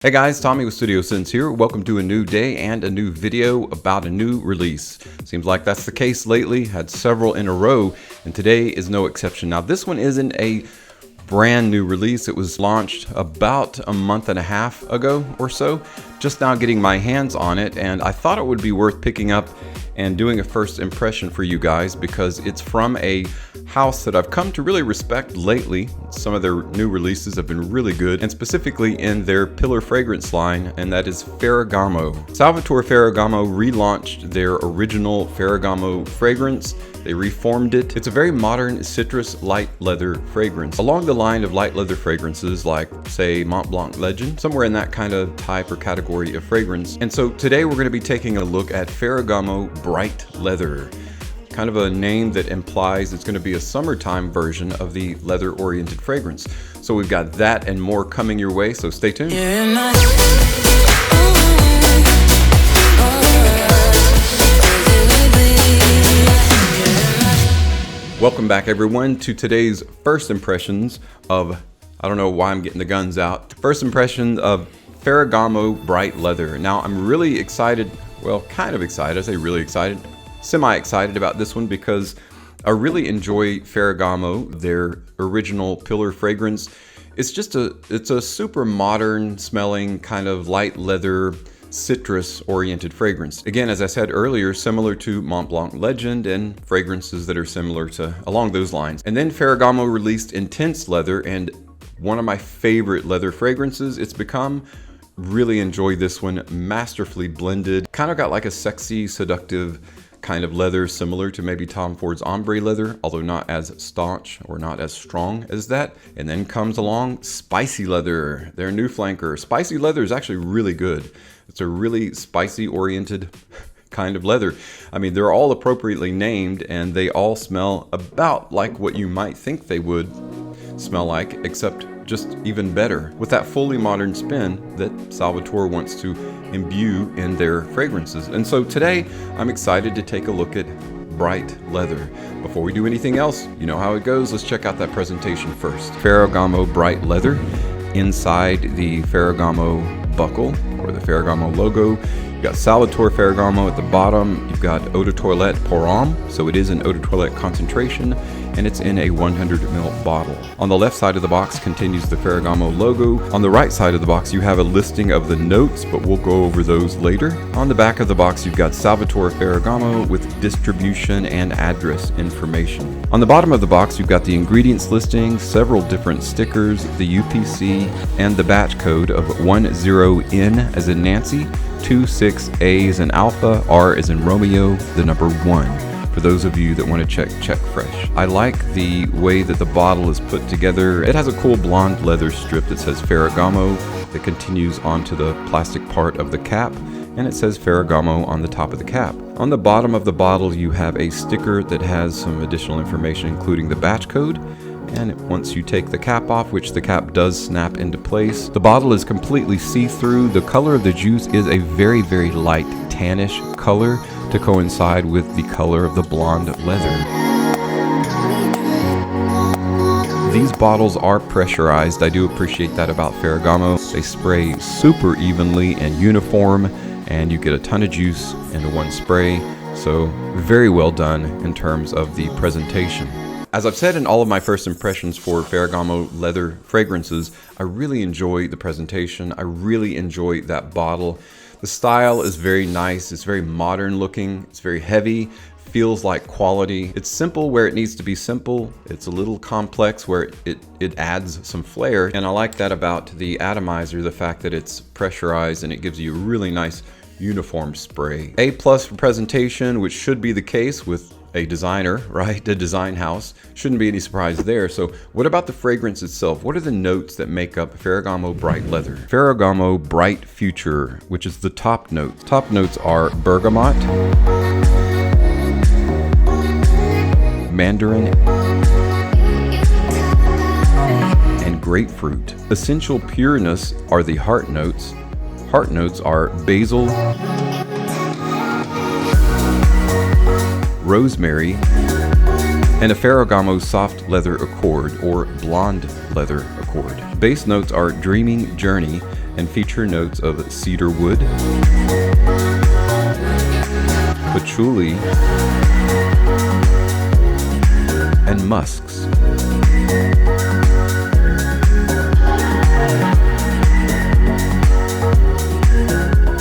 Hey guys, Tommy with Studio Sense here. Welcome to a new day and a new video about a new release. Seems like that's the case lately. Had several in a row, and today is no exception. Now this one isn't a brand new release. It was launched about a month and a half ago or so. Just now getting my hands on it, and I thought it would be worth picking up and doing a first impression for you guys because it's from a house that I've come to really respect lately. Some of their new releases have been really good, and specifically in their pillar fragrance line, and that is Ferragamo. Salvatore Ferragamo relaunched their original Ferragamo fragrance. They reformed it. It's a very modern citrus light leather fragrance, along the line of light leather fragrances like, say, Mont Blanc Legend, somewhere in that kind of type or category of fragrance. And so today we're going to be taking a look at Ferragamo Bright Leather. Kind of a name that implies it's going to be a summertime version of the leather-oriented fragrance. So we've got that and more coming your way, so stay tuned. Welcome back everyone to today's first impressions of, I don't know why I'm getting the guns out, first impression of Ferragamo Bright Leather. Now I'm really excited, well kind of excited, I say really excited, semi-excited about this one because I really enjoy Ferragamo, their original pillar fragrance. It's a super modern smelling kind of light leather citrus oriented fragrance. Again, as I said earlier, similar to Mont Blanc Legend and fragrances that are similar to along those lines. And then Ferragamo released Intense Leather, and one of my favorite leather fragrances. It's become. Really enjoy this one, masterfully blended. Kind of got like a sexy, seductive kind of leather similar to maybe Tom Ford's ombre leather, although not as staunch or not as strong as that. And then comes along Spicy Leather, their new flanker. Spicy Leather is actually really good. It's a really spicy oriented kind of leather. I mean, they're all appropriately named and they all smell about like what you might think they would smell like, except just even better with that fully modern spin that Salvatore wants to imbue in their fragrances. And so today I'm excited to take a look at Bright Leather. Before we do anything else, you know how it goes. Let's check out that presentation first. Ferragamo Bright Leather. Inside the Ferragamo buckle or the Ferragamo logo, you've got Salvatore Ferragamo at the bottom. You've got Eau de Toilette pour homme, so it is an Eau de Toilette concentration, and it's in a 100 ml bottle. On the left side of the box continues the Ferragamo logo. On the right side of the box you have a listing of the notes, but we'll go over those later. On the back of the box you've got Salvatore Ferragamo with distribution and address information. On the bottom of the box you've got the ingredients listing, several different stickers, the UPC, and the batch code of 10N as in Nancy, 26A as in Alpha, R as in Romeo, the number 1. For those of you that want to check fresh. I like the way that the bottle is put together. It has a cool blonde leather strip that says Ferragamo that continues onto the plastic part of the cap, and it says Ferragamo on the top of the cap. On the bottom of the bottle you have a sticker that has some additional information including the batch code, and once you take the cap off, which the cap does snap into place, the bottle is completely see-through. The color of the juice is a very, very light tannish color to coincide with the color of the blonde leather. These bottles are pressurized. I do appreciate that about Ferragamo. They spray super evenly and uniform, and you get a ton of juice into one spray. So very well done in terms of the presentation. As I've said in all of my first impressions for Ferragamo leather fragrances, I really enjoy the presentation. I really enjoy that bottle. The style is very nice. It's very modern looking. It's very heavy. Feels like quality. It's simple where it needs to be simple. It's a little complex where it adds some flair. And I like that about the atomizer, the fact that it's pressurized and it gives you a really nice uniform spray. A+ for presentation, which should be the case with a designer, right? A design house. Shouldn't be any surprise there. So what about the fragrance itself? What are the notes that make up Ferragamo Bright Leather? Ferragamo Bright Future, which is the top notes. Top notes are bergamot, mandarin, and grapefruit. Essential pureness are the heart notes. Heart notes are basil, rosemary, and a Ferragamo soft leather accord or blonde leather accord. Base notes are dreaming journey and feature notes of cedar wood, patchouli, and musks.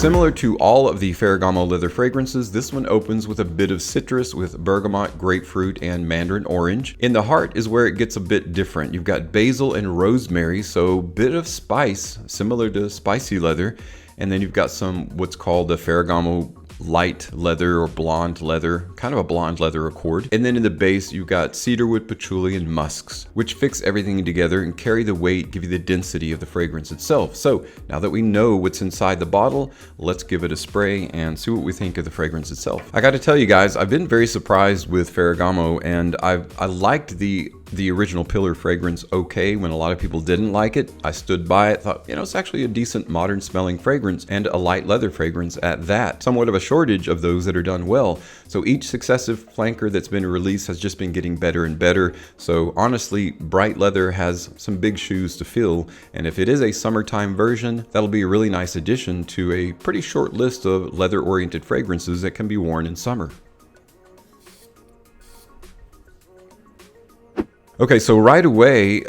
Similar to all of the Ferragamo leather fragrances, this one opens with a bit of citrus with bergamot, grapefruit, and mandarin orange. In the heart is where it gets a bit different. You've got basil and rosemary, so bit of spice, similar to spicy leather. And then you've got some what's called the Ferragamo light leather or blonde leather, kind of a blonde leather accord. And then in the base, you've got cedarwood, patchouli, and musks, which fix everything together and carry the weight, give you the density of the fragrance itself. So now that we know what's inside the bottle, let's give it a spray and see what we think of the fragrance itself. I got to tell you guys, I've been very surprised with Ferragamo, and I liked the original Pillar fragrance okay when a lot of people didn't like it. I stood by it, thought, it's actually a decent modern smelling fragrance and a light leather fragrance at that. Somewhat of a shortage of those that are done well. So each successive flanker that's been released has just been getting better and better. So honestly, bright leather has some big shoes to fill. And if it is a summertime version, that'll be a really nice addition to a pretty short list of leather oriented fragrances that can be worn in summer. Okay, so right away,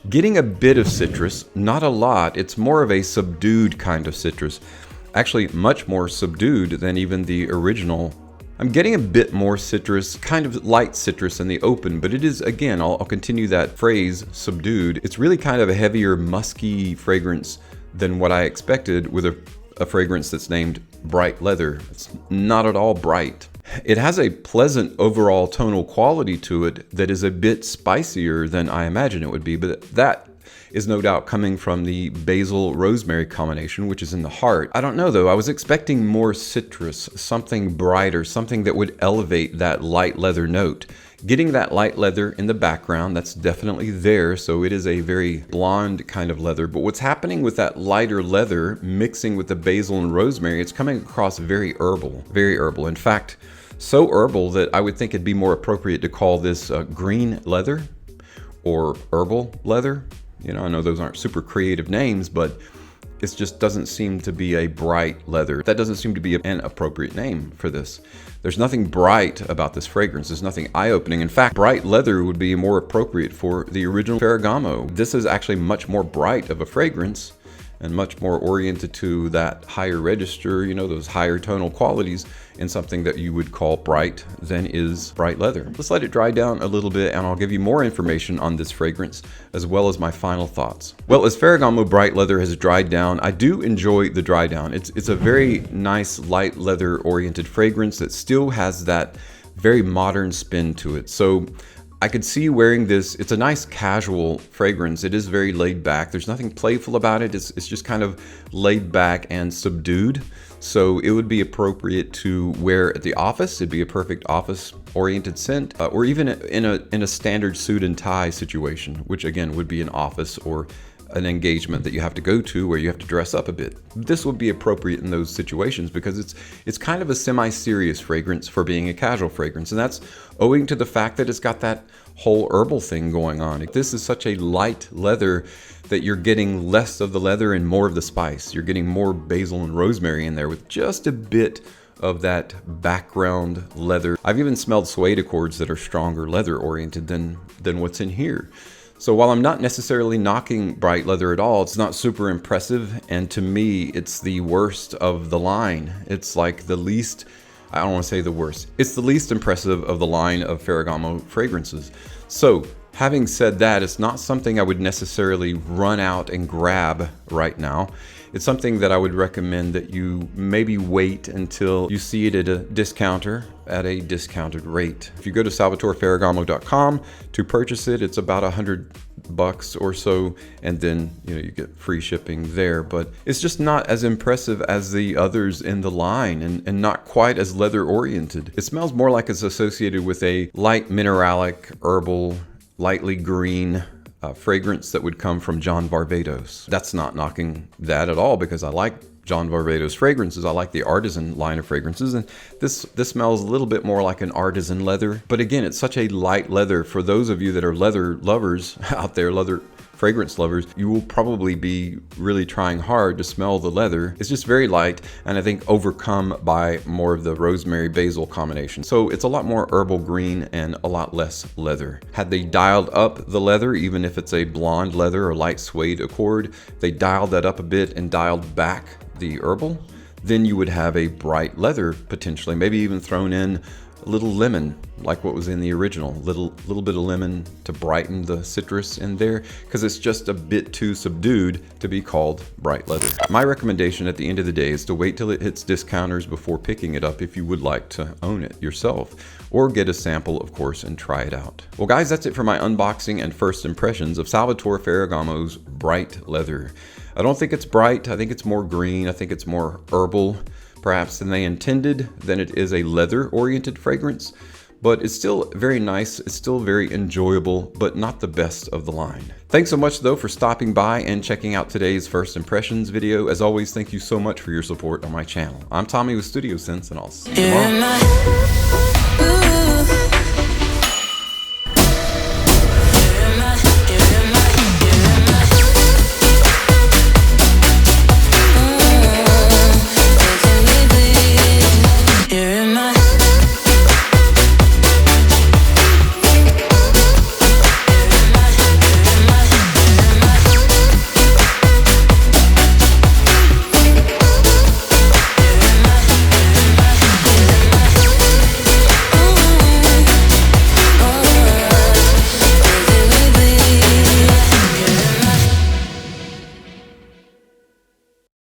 getting a bit of citrus, not a lot. It's more of a subdued kind of citrus. Actually, much more subdued than even the original. I'm getting a bit more citrus, kind of light citrus in the open, but it is, again, I'll continue that phrase, subdued. It's really kind of a heavier, musky fragrance than what I expected with a fragrance that's named bright leather. It's not at all bright. It has a pleasant overall tonal quality to it that is a bit spicier than I imagine it would be, but that is no doubt coming from the basil-rosemary combination, which is in the heart. I don't know though, I was expecting more citrus, something brighter, something that would elevate that light leather note. Getting that light leather in the background, that's definitely there, so it is a very blonde kind of leather. But what's happening with that lighter leather mixing with the basil and rosemary, it's coming across very herbal, very herbal. In fact, so herbal that I would think it'd be more appropriate to call this green leather or herbal leather. I know those aren't super creative names, but it just doesn't seem to be a bright leather. That doesn't seem to be an appropriate name for this. There's nothing bright about this fragrance. There's nothing eye-opening. In fact, bright leather would be more appropriate for the original Ferragamo. This is actually much more bright of a fragrance and much more oriented to that higher register, those higher tonal qualities in something that you would call bright than is bright leather. Let's let it dry down a little bit and I'll give you more information on this fragrance as well as my final thoughts. Well, as Ferragamo bright leather has dried down, I do enjoy the dry down. It's a very nice light leather oriented fragrance that still has that very modern spin to it. So I could see wearing this. It's a nice casual fragrance. It is very laid back. There's nothing playful about it. It's just kind of laid back and subdued. So it would be appropriate to wear at the office. It'd be a perfect office oriented scent, or even in a standard suit and tie situation, which again would be an office or an engagement that you have to go to where you have to dress up a bit. This would be appropriate in those situations because it's kind of a semi-serious fragrance for being a casual fragrance, and that's owing to the fact that it's got that whole herbal thing going on. This is such a light leather that you're getting less of the leather and more of the spice. You're getting more basil and rosemary in there with just a bit of that background leather. I've even smelled suede accords that are stronger leather oriented than what's in here. So while I'm not necessarily knocking bright leather at all, it's not super impressive, and to me it's the worst of the line. It's like the least, I don't want to say the worst, it's the least impressive of the line of Ferragamo fragrances. So having said that, it's not something I would necessarily run out and grab right now. It's something that I would recommend that you maybe wait until you see it at a discounter at a discounted rate. If you go to salvatoreferragamo.com to purchase it, it's about $100 or so, and then you get free shipping there. But it's just not as impressive as the others in the line, and not quite as leather oriented. It smells more like it's associated with a light mineralic, herbal, lightly green fragrance that would come from John Varvatos. That's not knocking that at all, because I like John Varvatos fragrances. I like the artisan line of fragrances, and this smells a little bit more like an artisan leather. But again, it's such a light leather. For those of you that are leather lovers out there, leather fragrance lovers, you will probably be really trying hard to smell the leather. It's just very light, and I think overcome by more of the rosemary basil combination. So it's a lot more herbal green and a lot less leather. Had they dialed up the leather, even if it's a blonde leather or light suede accord, they dialed that up a bit and dialed back the herbal, then you would have a bright leather potentially, maybe even thrown in a little lemon, like what was in the original, little bit of lemon to brighten the citrus in there, because it's just a bit too subdued to be called bright leather. My recommendation at the end of the day is to wait till it hits discounters before picking it up if you would like to own it yourself, or get a sample, of course, and try it out. Well guys, that's it for my unboxing and first impressions of Salvatore Ferragamo's bright leather. I don't think it's bright, I think it's more green, I think it's more herbal perhaps than they intended, than it is a leather-oriented fragrance, but it's still very nice, it's still very enjoyable, but not the best of the line. Thanks so much though for stopping by and checking out today's first impressions video. As always, thank you so much for your support on my channel. I'm Tommy with Studio Sense, and I'll see you tomorrow.